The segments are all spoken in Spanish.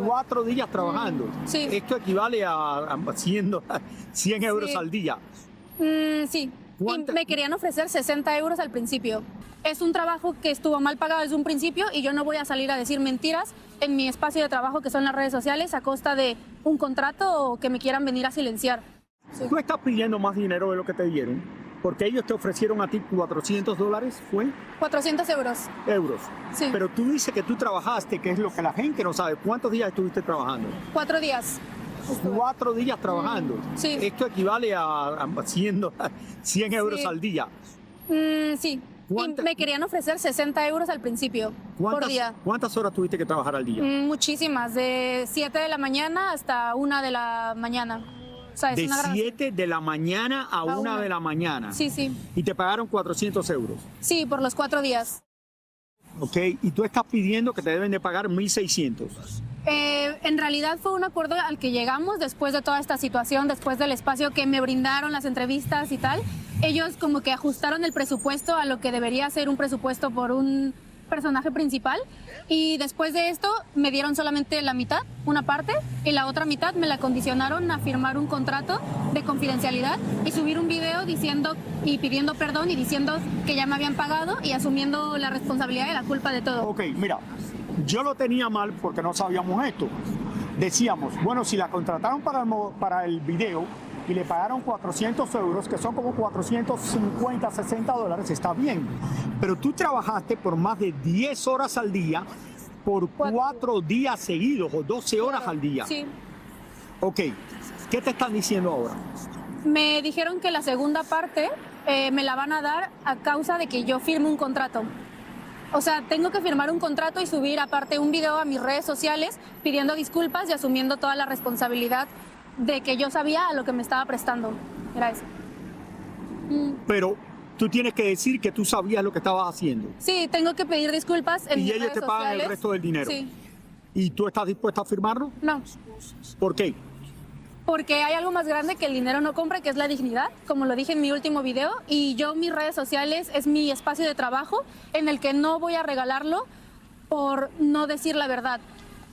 4 días trabajando. Sí. Esto equivale a 100 euros Sí. al día. Sí. ¿Cuánta- Y me querían ofrecer 60 euros al principio. Es un trabajo que estuvo mal pagado desde un principio y yo no voy a salir a decir mentiras en mi espacio de trabajo, que son las redes sociales, a costa de un contrato o que me quieran venir a silenciar. Tú estás pidiendo más dinero de lo que te dieron, porque ellos te ofrecieron a ti $400, ¿fue? 400 euros. Euros. Sí. Pero tú dices que tú trabajaste, que es lo que la gente no sabe. ¿Cuántos días estuviste trabajando? 4 días. 4 días trabajando. Sí. Esto equivale a 100 euros Sí. al día. Sí. Y ¿Cuánta- me querían ofrecer 60 euros al principio por día. ¿Cuántas horas tuviste que trabajar al día? Muchísimas, de 7 de la mañana hasta 1 de la mañana. O sea, es De una gran... 7 de la mañana a 1 una. de la mañana. Sí, sí. Y te pagaron 400 euros. Sí, por los 4 días. ¿Ok? Y tú estás pidiendo que te deben de pagar 1.600. En realidad fue un acuerdo al que llegamos después de toda esta situación, después del espacio que me brindaron, las entrevistas y tal. Ellos como que ajustaron el presupuesto a lo que debería ser un presupuesto por un personaje principal, y después de esto me dieron solamente la mitad, una parte, y la otra mitad me la condicionaron a firmar un contrato de confidencialidad y subir un video diciendo y pidiendo perdón y diciendo que ya me habían pagado y asumiendo la responsabilidad y la culpa de todo. Ok, mira, yo lo tenía mal porque no sabíamos esto. Decíamos, bueno, si la contrataron para el video y le pagaron 400 euros, que son como 450, 60 dólares, está bien. Pero tú trabajaste por más de 10 horas al día, por 4 días seguidos o 12 horas al día. Sí. Ok, ¿qué te están diciendo ahora? Me dijeron que la segunda parte me la van a dar a causa de que yo firme un contrato. O sea, tengo que firmar un contrato y subir aparte un video a mis redes sociales pidiendo disculpas y asumiendo toda la responsabilidad de que yo sabía a lo que me estaba prestando. Era eso. Pero tú tienes que decir que tú sabías lo que estabas haciendo. Sí, tengo que pedir disculpas en Y mis ellos redes te pagan el sociales. resto del dinero. Sí. ¿Y tú estás dispuesta a firmarlo? No, ¿Por qué? porque hay algo más grande que el dinero no compra, que es la dignidad, como lo dije en mi último video, y yo mis redes sociales es mi espacio de trabajo en el que no voy a regalarlo por no decir la verdad.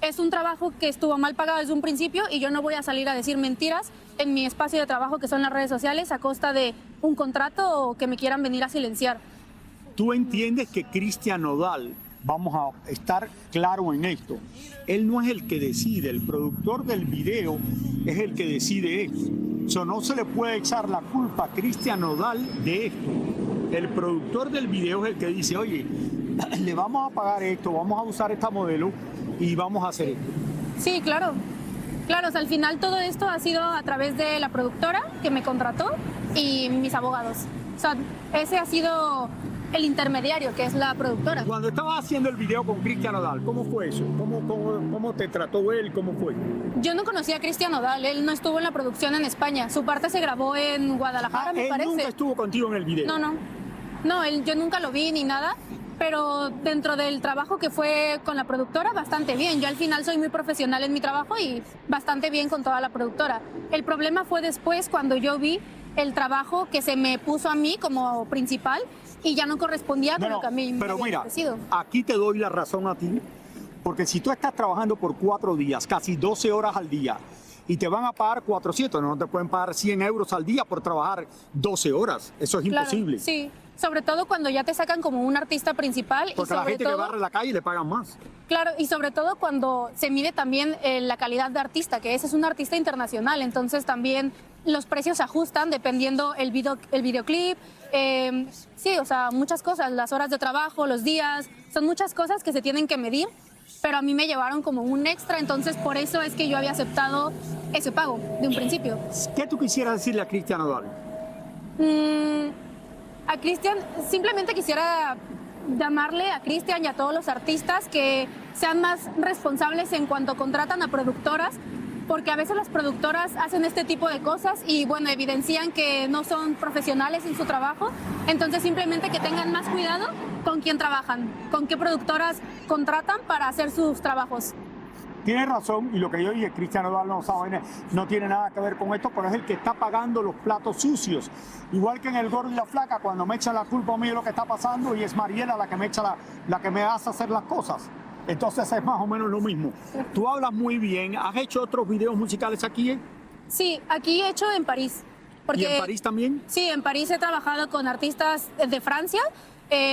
Es un trabajo que estuvo mal pagado desde un principio y yo no voy a salir a decir mentiras en mi espacio de trabajo, que son las redes sociales, a costa de un contrato o que me quieran venir a silenciar. Tú entiendes que Cristian Nodal, vamos a estar claro en esto, él no es el que decide, el productor del video es el que decide esto. So, no se le puede echar la culpa a Cristian Nodal de esto. El productor del video es el que dice, oye, le vamos a pagar esto, vamos a usar esta modelo y vamos a hacer esto. Sí, claro. Claro, o sea, al final todo esto ha sido a través de la productora que me contrató y mis abogados. O sea, ese ha sido el intermediario, que es la productora. Cuando estabas haciendo el video con Cristian Nodal, ¿cómo fue eso? ¿Cómo te trató él? ¿Cómo fue? Yo no conocía a Cristian Nodal, él no estuvo en la producción en España. Su parte se grabó en Guadalajara, me él parece. nunca estuvo contigo en el video. No. No, yo nunca lo vi ni nada, pero dentro del trabajo que fue con la productora, bastante bien. Yo al final soy muy profesional en mi trabajo y bastante bien con toda la productora. El problema fue después cuando yo vi el trabajo que se me puso a mí como principal y ya no correspondía con lo que a mí me pero habían mira, ofrecido. aquí te doy la razón a ti, porque si tú estás trabajando por 4 días, casi 12 horas al día, y te van a pagar 400, no te pueden pagar 100 euros al día por trabajar 12 horas. Eso es Claro, imposible. sí, sobre todo cuando ya te sacan como un artista principal. Porque y a la sobre gente todo, que barre la calle le pagan más. Claro, y sobre todo cuando se mide también la calidad de artista, que ese es un artista internacional, entonces también los precios se ajustan dependiendo el videoclip, sí, o sea, muchas cosas, las horas de trabajo, los días, son muchas cosas que se tienen que medir, pero a mí me llevaron como un extra, entonces por eso es que yo había aceptado ese pago de un principio. ¿Qué tú quisieras decirle a Cristian Nodal? A Cristian, simplemente quisiera llamarle a Cristian y a todos los artistas que sean más responsables en cuanto contratan a productoras, porque a veces las productoras hacen este tipo de cosas y bueno, evidencian que no son profesionales en su trabajo, entonces simplemente que tengan más cuidado con quién trabajan, con qué productoras contratan para hacer sus trabajos. Tienes razón, y lo que yo dije, Cristian Nodal no tiene nada que ver con esto, pero es el que está pagando los platos sucios. Igual que en El Gordo y la Flaca, cuando me echan la culpa a mí de lo que está pasando, y es Mariela la que me echa la que me hace hacer las cosas. Entonces es más o menos lo mismo. Tú hablas muy bien. ¿Has hecho otros videos musicales aquí? Sí, aquí he hecho en París. ¿Y en París también? Sí, en París he trabajado con artistas de Francia,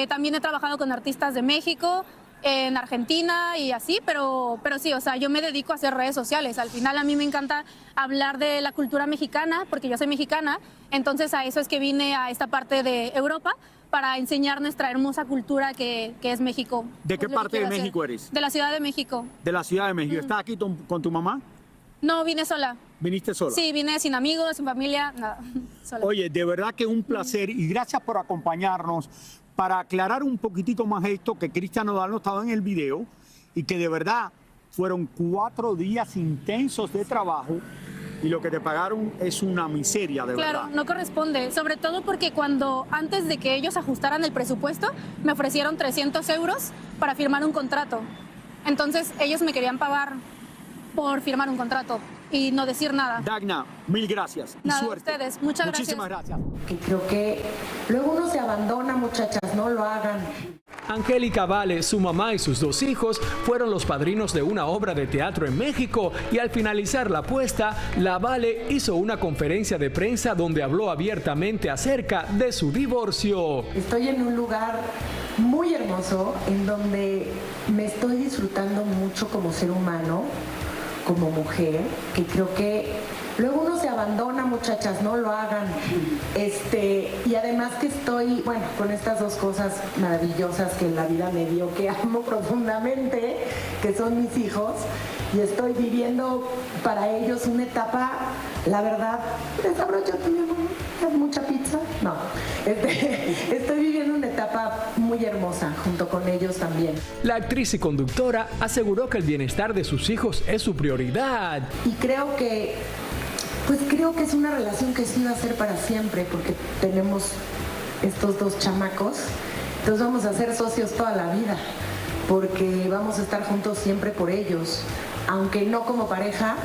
también he trabajado con artistas de México, en Argentina y así, pero sí, o sea, yo me dedico a hacer redes sociales. Al final a mí me encanta hablar de la cultura mexicana, porque yo soy mexicana, entonces a eso es que vine a esta parte de Europa para enseñar nuestra hermosa cultura que es México. ¿De qué parte de México eres? De la Ciudad de México. De la Ciudad de México. ¿Estás aquí con tu mamá? No, vine sola. ¿Viniste sola? Sí, vine sin amigos, sin familia, nada, sola. Oye, de verdad que es un placer y gracias por acompañarnos para aclarar un poquitito más esto, que Cristian Nodal no estaba en el video y que de verdad fueron 4 días intensos de trabajo y lo que te pagaron es una miseria, de verdad. Claro, no corresponde, sobre todo porque antes de que ellos ajustaran el presupuesto, me ofrecieron 300 euros para firmar un contrato. Entonces ellos me querían pagar por firmar un contrato y no decir nada. Dagna, mil gracias y Nada, suerte. ustedes, muchas Muchísimas gracias. Que creo que luego uno se abandona, muchachas, no lo hagan. Angélica Vale, su mamá y sus 2 hijos fueron los padrinos de una obra de teatro en México y al finalizar la puesta, la Vale hizo una conferencia de prensa donde habló abiertamente acerca de su divorcio. Estoy en un lugar muy hermoso en donde me estoy disfrutando mucho como ser humano, como mujer, que creo que luego uno se abandona, muchachas, no lo hagan. Y además que estoy, bueno, con estas 2 cosas maravillosas que la vida me dio, que amo profundamente, que son mis hijos, y estoy viviendo para ellos una etapa, la verdad, desabróchate, mi amor, ¿es mucha pizza? No, estoy viviendo una etapa muy hermosa junto con ellos también. La actriz y conductora aseguró que el bienestar de sus hijos es su prioridad. Y creo que es una relación que sí va a ser para siempre, porque tenemos estos 2 chamacos, entonces vamos a ser socios toda la vida, porque vamos a estar juntos siempre por ellos, aunque no como pareja,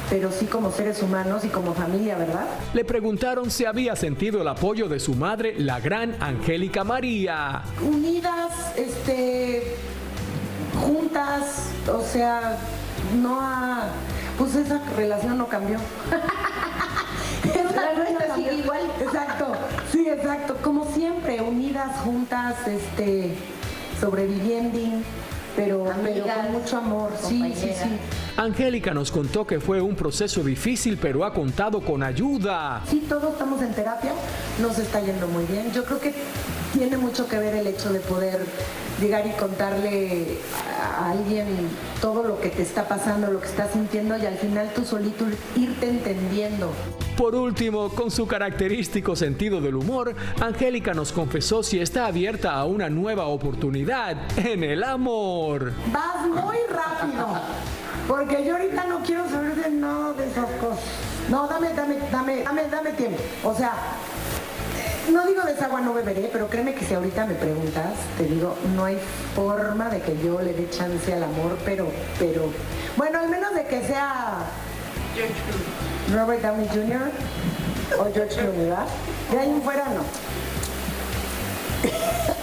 pero sí como seres humanos y como familia, ¿verdad? Le preguntaron si había sentido el apoyo de su madre, la gran Angélica María. Unidas, juntas, o sea, pues esa relación no cambió. Sigue igual. Exacto, sí, exacto. Como siempre, unidas, juntas, sobreviviendo, pero con mucho amor. Sí, sí, sí. Angélica nos contó que fue un proceso difícil, pero ha contado con ayuda. Sí, todos estamos en terapia, nos está yendo muy bien. Yo creo que tiene mucho que ver el hecho de poder llegar y contarle a alguien todo lo que te está pasando, lo que estás sintiendo, y al final tú solito irte entendiendo. Por último, con su característico sentido del humor, Angélica nos confesó si está abierta a una nueva oportunidad en el amor. Vas muy rápido, porque yo ahorita no quiero saber de nada de esas cosas. No, dame tiempo. O sea, no digo de esa agua no beberé, pero créeme que si ahorita me preguntas, te digo, no hay forma de que yo le dé chance al amor, pero bueno, al menos de que sea Robert Downey Jr. o George Clooney, ¿verdad? De ahí en fuera no.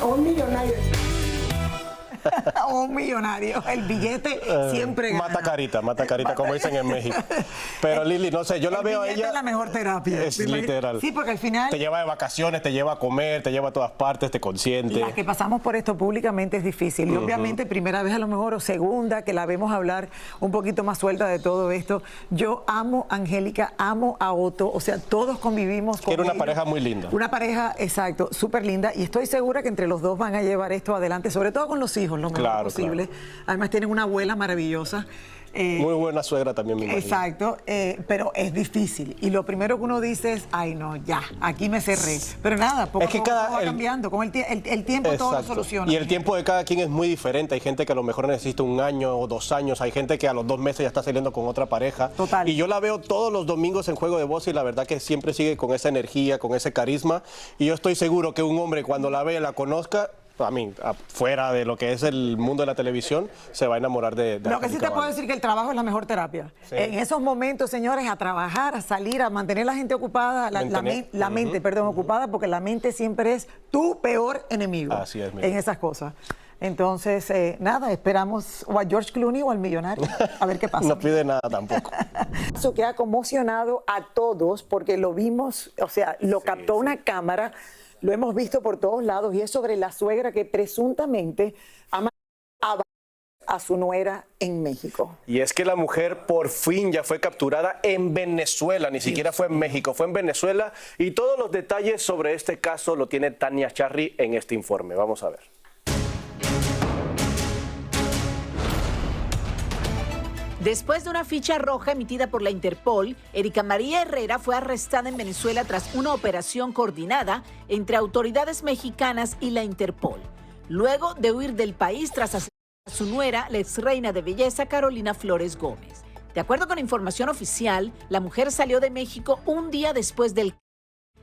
O un millonario. O un millonario, el billete siempre gana. Mata carita, como dicen en México. Pero Lili, no sé, yo la veo a ella. Es la mejor terapia. Es literal. Sí, porque al final. Te lleva de vacaciones, te lleva a comer, te lleva a todas partes, te consiente. Las que pasamos por esto públicamente es difícil. Y obviamente, primera vez a lo mejor, o segunda, que la vemos hablar un poquito más suelta de todo esto. Yo amo a Angélica, amo a Otto, o sea, todos convivimos con Era una ellos. pareja muy linda. Una pareja, exacto, súper linda. Y estoy segura que entre los 2 van a llevar esto adelante, sobre todo con los hijos, lo mejor posible. Claro. Además tienen una abuela maravillosa. Muy buena suegra también, me imagino. Exacto, pero es difícil. Y lo primero que uno dice es, ay no, ya, aquí me cerré. Pero nada, poco a poco va cambiando. Con el tiempo todo lo soluciona. Y el tiempo de cada quien es muy diferente. Hay gente que a lo mejor necesita 1 año o 2 años. Hay gente que a los 2 meses ya está saliendo con otra pareja. Total. Y yo la veo todos los domingos en Juego de Voz y la verdad que siempre sigue con esa energía, con ese carisma. Y yo estoy seguro que un hombre cuando la ve, la conozca, a mí, fuera de lo que es el mundo de la televisión, se va a enamorar de Lo que sí te puedo decir que el trabajo es la mejor terapia. Sí. En esos momentos, señores, a trabajar, a salir, a mantener la gente ocupada, la mente, ocupada, porque la mente siempre es tu peor enemigo. Así es, en esas cosas. Entonces, nada, esperamos o a George Clooney o al millonario. A ver qué pasa. No pide nada tampoco. Eso que ha conmocionado a todos porque lo vimos, o sea, lo captó una cámara, lo hemos visto por todos lados y es sobre la suegra que presuntamente ama a su nuera en México. Y es que la mujer por fin ya fue capturada en Venezuela, ni siquiera fue en México, fue en Venezuela. Y todos los detalles sobre este caso lo tiene Tania Charri en este informe. Vamos a ver. Después de una ficha roja emitida por la Interpol, Erika María Herrera fue arrestada en Venezuela tras una operación coordinada entre autoridades mexicanas y la Interpol, luego de huir del país tras asesinar a su nuera, la exreina de belleza Carolina Flores Gómez. De acuerdo con información oficial, la mujer salió de México un día después del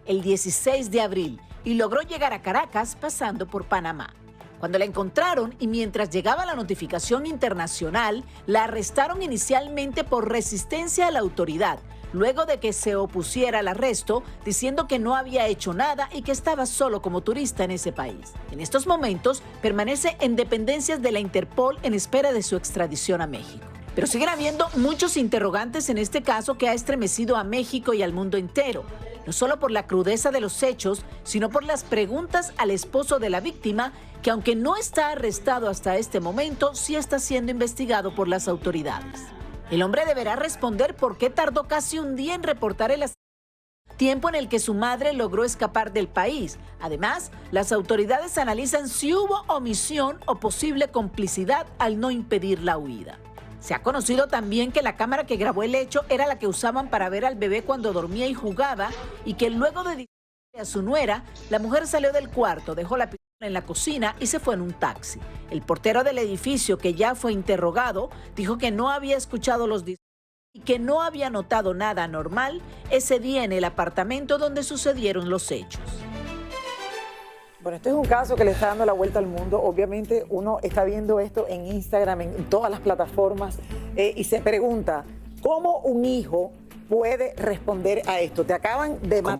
el 16 de abril y logró llegar a Caracas pasando por Panamá. Cuando la encontraron y mientras llegaba la notificación internacional, la arrestaron inicialmente por resistencia a la autoridad, luego de que se opusiera al arresto, diciendo que no había hecho nada y que estaba solo como turista en ese país. En estos momentos, permanece en dependencias de la Interpol en espera de su extradición a México. Pero siguen habiendo muchos interrogantes en este caso que ha estremecido a México y al mundo entero. No solo por la crudeza de los hechos, sino por las preguntas al esposo de la víctima, que aunque no está arrestado hasta este momento, sí está siendo investigado por las autoridades. El hombre deberá responder por qué tardó casi un día en reportar el asesinato, tiempo en el que su madre logró escapar del país. Además, las autoridades analizan si hubo omisión o posible complicidad al no impedir la huida. Se ha conocido también que la cámara que grabó el hecho era la que usaban para ver al bebé cuando dormía y jugaba, y que luego de dispararle a su nuera, la mujer salió del cuarto, dejó la pistola en la cocina y se fue en un taxi. El portero del edificio, que ya fue interrogado, dijo que no había escuchado los disparos y que no había notado nada anormal ese día en el apartamento donde sucedieron los hechos. Bueno, este es un caso que le está dando la vuelta al mundo. Obviamente uno está viendo esto en Instagram, en todas las plataformas, y se pregunta, ¿cómo un hijo puede responder a esto? Te acaban de matar.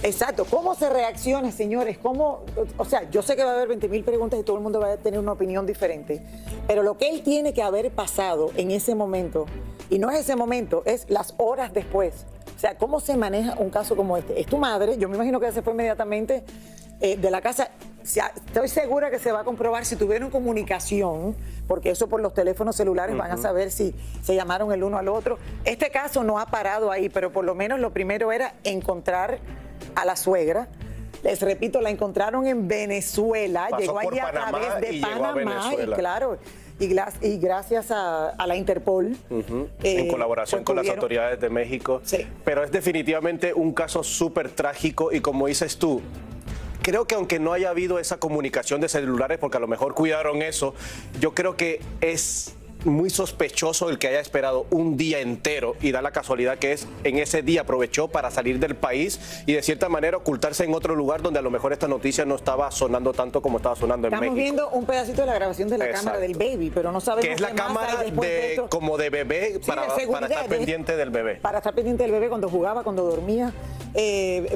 Exacto, ¿cómo se reacciona, señores? ¿Cómo? O sea, yo sé que va a haber 20.000 preguntas y todo el mundo va a tener una opinión diferente, pero lo que él tiene que haber pasado en ese momento, y no es ese momento, es las horas después. O sea, ¿cómo se maneja un caso como este? Es tu madre, yo me imagino que se fue inmediatamente de la casa. Estoy segura que se va a comprobar si tuvieron comunicación, porque eso por los teléfonos celulares van a saber si se llamaron el uno al otro. Este caso no ha parado ahí, pero por lo menos lo primero era encontrar a la suegra. Les repito, la encontraron en Venezuela, pasó llegó allí a través de Panamá, y claro, y gracias a la Interpol. En colaboración con las autoridades de México. Sí. Pero es definitivamente un caso súper trágico y como dices tú, creo que aunque no haya habido esa comunicación de celulares, porque a lo mejor cuidaron eso, yo creo que es muy sospechoso el que haya esperado un día entero y da la casualidad que es en ese día aprovechó para salir del país y de cierta manera ocultarse en otro lugar donde a lo mejor esta noticia no estaba sonando tanto como estaba sonando en México. Estamos viendo un pedacito de la grabación de la cámara del baby, pero no sabemos que es la cámara como de bebé, sí, para estar pendiente del bebé. Para estar pendiente del bebé cuando jugaba, cuando dormía.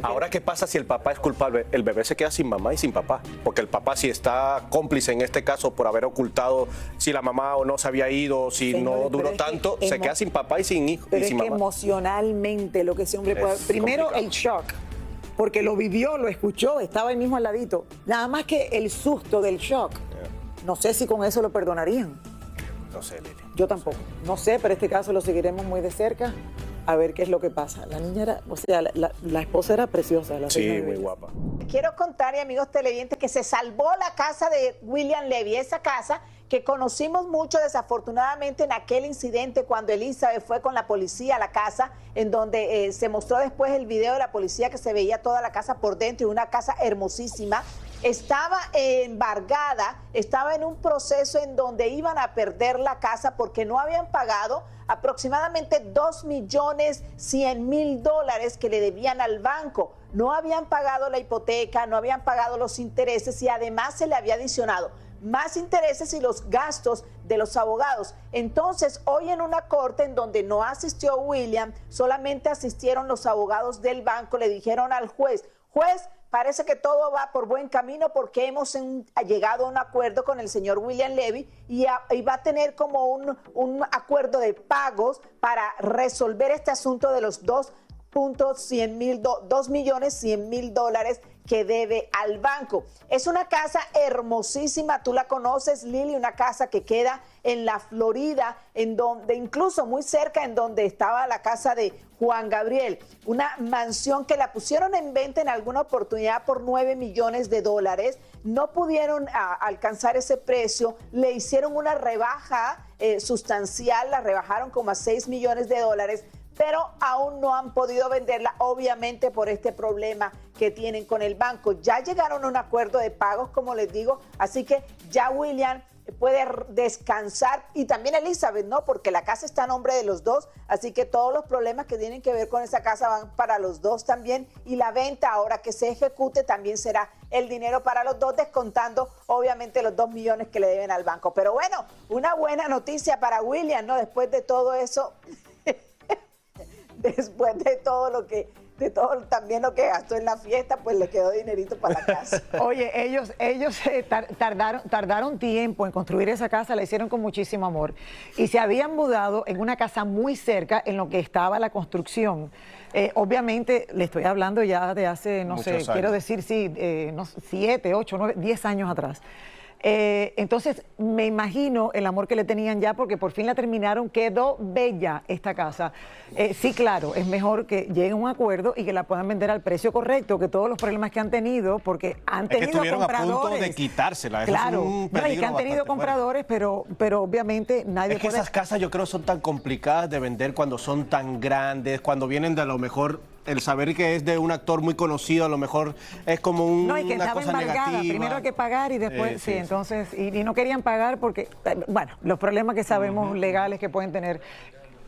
Ahora, ¿qué pasa si el papá es culpable? El bebé se queda sin mamá y sin papá, porque el papá si está cómplice en este caso por haber ocultado si la mamá o no se había ido, si no duró tanto, se queda sin papá y sin hijo pero y sin mamá. Pero es que emocionalmente lo que ese hombre puede... Primero complicado. El shock, porque lo vivió, lo escuchó, estaba ahí mismo al ladito. Nada más que el susto del shock. No sé si con eso lo perdonarían. No sé, Lili. Yo tampoco. No sé, pero este caso lo seguiremos muy de cerca a ver qué es lo que pasa. La niña era, o sea, la esposa era preciosa. Sí, muy guapa. Quiero contarle, amigos televidentes, que se salvó la casa de William Levy, esa casa que conocimos mucho desafortunadamente en aquel incidente cuando Elizabeth fue con la policía a la casa, en donde se mostró después el video de la policía que se veía toda la casa por dentro y una casa hermosísima. Estaba embargada, estaba en un proceso en donde iban a perder la casa porque no habían pagado aproximadamente $2.100.000 que le debían al banco. No habían pagado la hipoteca, no habían pagado los intereses y además se le había adicionado más intereses y los gastos de los abogados. Entonces, hoy en una corte en donde no asistió William, solamente asistieron los abogados del banco, le dijeron al juez, parece que todo va por buen camino porque hemos llegado a un acuerdo con el señor William Levy y va a tener como un acuerdo de pagos para resolver este asunto de los $2.100.000 que debe al banco. Es una casa hermosísima, tú la conoces, Lili, una casa que queda en la Florida, en donde incluso muy cerca en donde estaba la casa de Juan Gabriel, una mansión que la pusieron en venta en alguna oportunidad por $9 millones. No pudieron alcanzar ese precio, le hicieron una rebaja sustancial, la rebajaron como a $6 millones, pero aún no han podido venderla, obviamente por este problema que tienen con el banco. Ya llegaron a un acuerdo de pagos, como les digo, así que ya William puede descansar y también Elizabeth, ¿no? Porque la casa está a nombre de los dos, así que todos los problemas que tienen que ver con esa casa van para los dos también, y la venta ahora que se ejecute también será el dinero para los dos, descontando obviamente los $2 millones que le deben al banco. Pero bueno, una buena noticia para William, ¿no? Después de todo eso, después de todo también lo que gastó en la fiesta, pues le quedó dinerito para la casa. Oye, ellos tardaron tiempo en construir esa casa, la hicieron con muchísimo amor y se habían mudado en una casa muy cerca en lo que estaba la construcción. Obviamente le estoy hablando ya de hace, no sé, quiero decir, sí, 7, 8, 9, 10 años atrás. Entonces me imagino el amor que le tenían ya, porque por fin la terminaron, quedó bella esta casa. Sí, claro, es mejor que lleguen a un acuerdo y que la puedan vender al precio correcto, que todos los problemas que han tenido, porque han tenido compradores. A punto de quitársela. Claro, es un peligro, y que han tenido compradores, pero obviamente nadie puede... esas casas yo creo son tan complicadas de vender cuando son tan grandes, cuando vienen de a lo mejor... El saber que es de un actor muy conocido, a lo mejor es como una cosa negativa. Primero hay que pagar y después, sí, entonces, y no querían pagar porque, bueno, los problemas que sabemos legales que pueden tener.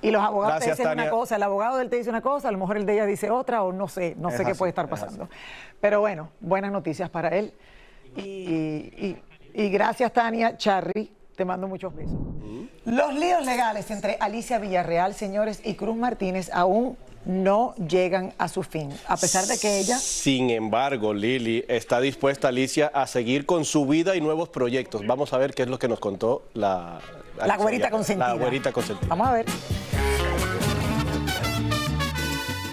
Y los abogados te dicen una cosa, el abogado de él te dice una cosa, a lo mejor el de ella dice otra, o no sé qué puede estar pasando. Pero bueno, buenas noticias para él. Y gracias, Tania. Charly, te mando muchos besos. Los líos legales entre Alicia Villarreal, señores, y Cruz Martínez aún no llegan a su fin, a pesar de que ella... Sin embargo, Lili, está dispuesta Alicia a seguir con su vida y nuevos proyectos. Vamos a ver qué es lo que nos contó la güerita consentida. La güerita consentida. Vamos a ver.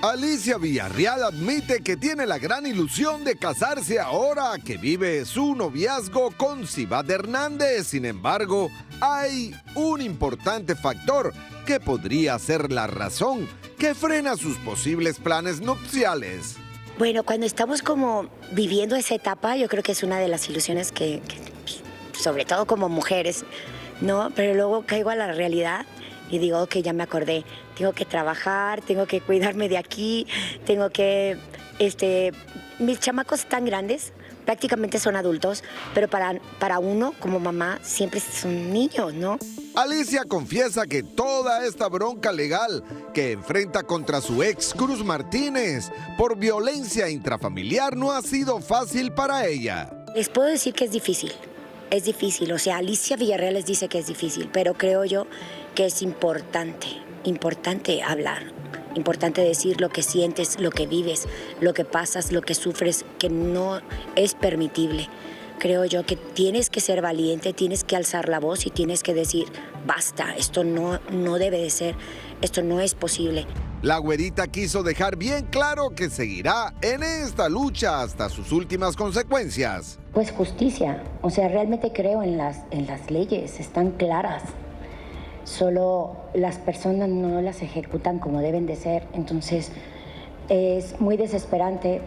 Alicia Villarreal admite que tiene la gran ilusión de casarse ahora que vive su noviazgo con Cibat Hernández. Sin embargo, hay un importante factor que podría ser la razón que frena sus posibles planes nupciales. Bueno, cuando estamos como viviendo esa etapa, yo creo que es una de las ilusiones que sobre todo como mujeres, ¿no? Pero luego caigo a la realidad y digo, ok, ya me acordé, tengo que trabajar, tengo que cuidarme de aquí, tengo que, mis chamacos están grandes, prácticamente son adultos, pero para uno como mamá siempre son niños, ¿no? Alicia confiesa que toda esta bronca legal que enfrenta contra su ex Cruz Martínez por violencia intrafamiliar no ha sido fácil para ella. Les puedo decir que es difícil, o sea, Alicia Villarreal les dice que es difícil, pero creo yo que es importante hablar, importante decir lo que sientes, lo que vives, lo que pasas, lo que sufres, que no es permitible. Creo yo que tienes que ser valiente, tienes que alzar la voz y tienes que decir, basta, esto no debe de ser, esto no es posible. La güerita quiso dejar bien claro que seguirá en esta lucha hasta sus últimas consecuencias. Pues justicia, o sea, realmente creo en las leyes, están claras. Solo las personas no las ejecutan como deben de ser, entonces es muy desesperante,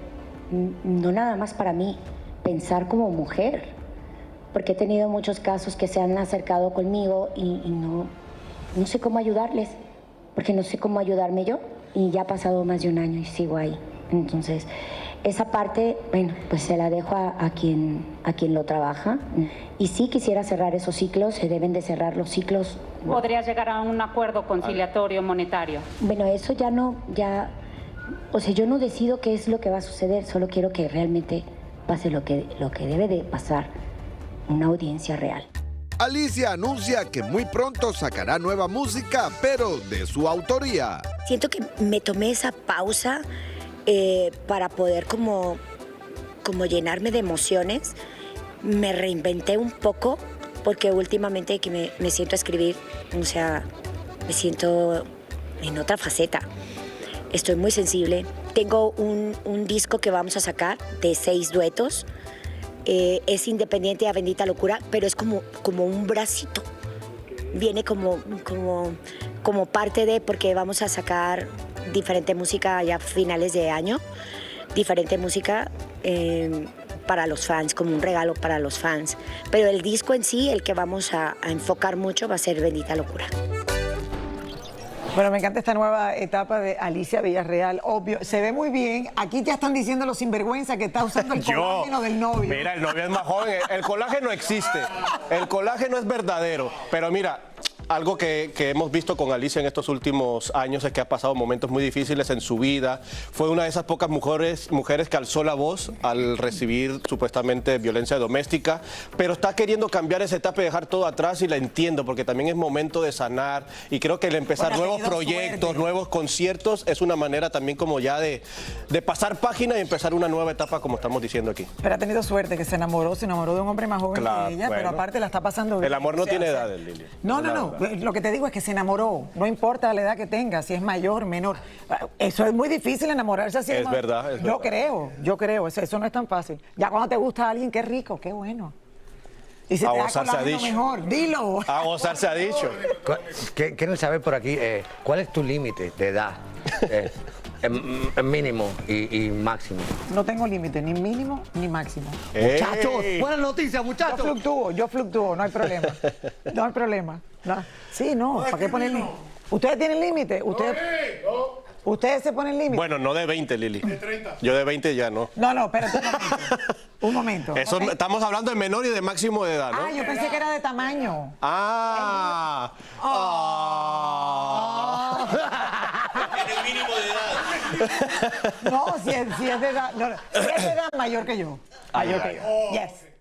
no nada más para mí, pensar como mujer, porque he tenido muchos casos que se han acercado conmigo y no sé cómo ayudarles, porque no sé cómo ayudarme yo, y ya ha pasado más de un año y sigo ahí. Entonces, esa parte, bueno, pues se la dejo a quien lo trabaja. Y sí quisiera cerrar esos ciclos, se deben de cerrar los ciclos. ¿Podrías llegar a un acuerdo conciliatorio monetario? Bueno, eso o sea, yo no decido qué es lo que va a suceder, solo quiero que realmente pase lo que debe de pasar, una audiencia real. Alicia anuncia que muy pronto sacará nueva música, pero de su autoría. Siento que me tomé esa pausa para poder como como llenarme de emociones. Me reinventé un poco porque últimamente que me siento a escribir, o sea, me siento en otra faceta. Estoy muy sensible. Tengo un disco que vamos a sacar de 6 duetos. Es independiente a Bendita Locura, pero es como un bracito. Viene como parte de, porque vamos a sacar diferente música ya a finales de año. Diferente música para los fans, como un regalo para los fans. Pero el disco en sí, el que vamos a enfocar mucho, va a ser Bendita Locura. Bueno, me encanta esta nueva etapa de Alicia Villarreal, obvio, se ve muy bien. Aquí ya están diciendo los sinvergüenza que está usando el colágeno del novio. Mira, el novio es más joven, el colágeno existe, el colágeno es verdadero, pero mira, algo que hemos visto con Alicia en estos últimos años es que ha pasado momentos muy difíciles en su vida. Fue una de esas pocas mujeres que alzó la voz al recibir supuestamente violencia doméstica, pero está queriendo cambiar esa etapa y dejar todo atrás, y la entiendo, porque también es momento de sanar, y creo que el empezar nuevos proyectos, nuevos conciertos, es una manera también como ya de pasar página y empezar una nueva etapa, como estamos diciendo aquí. Pero ha tenido suerte que se enamoró de un hombre más joven que ella, pero aparte la está pasando bien. El amor no tiene edad, Lili. No. Lo que te digo es que se enamoró, no importa la edad que tenga, si es mayor, menor. Eso es muy difícil enamorarse así. Es verdad. Yo creo, eso no es tan fácil. Ya cuando te gusta alguien, qué rico, qué bueno. Y si te da colágeno mejor, dilo. A gozar se ha dicho. Quieren saber por aquí, ¿cuál es tu límite de edad? En mínimo y máximo. No tengo límite, ni mínimo ni máximo. Muchachos, buenas noticias, muchachos. Yo fluctúo, no hay problema. No hay problema. No. Sí, no, ¿para qué ponerle? ¿Ustedes tienen límite? ¿Ustedes se ponen límite? Bueno, no de 20, Lili. De 30. Yo de 20 ya no. No, espérate un momento. Eso, okay. Estamos hablando de menor y de máximo de edad, ¿no? Yo pensé que era de tamaño. Tiene el mínimo de edad. No, si es de edad, si es de edad mayor que yo. Mayor que yo. Yes.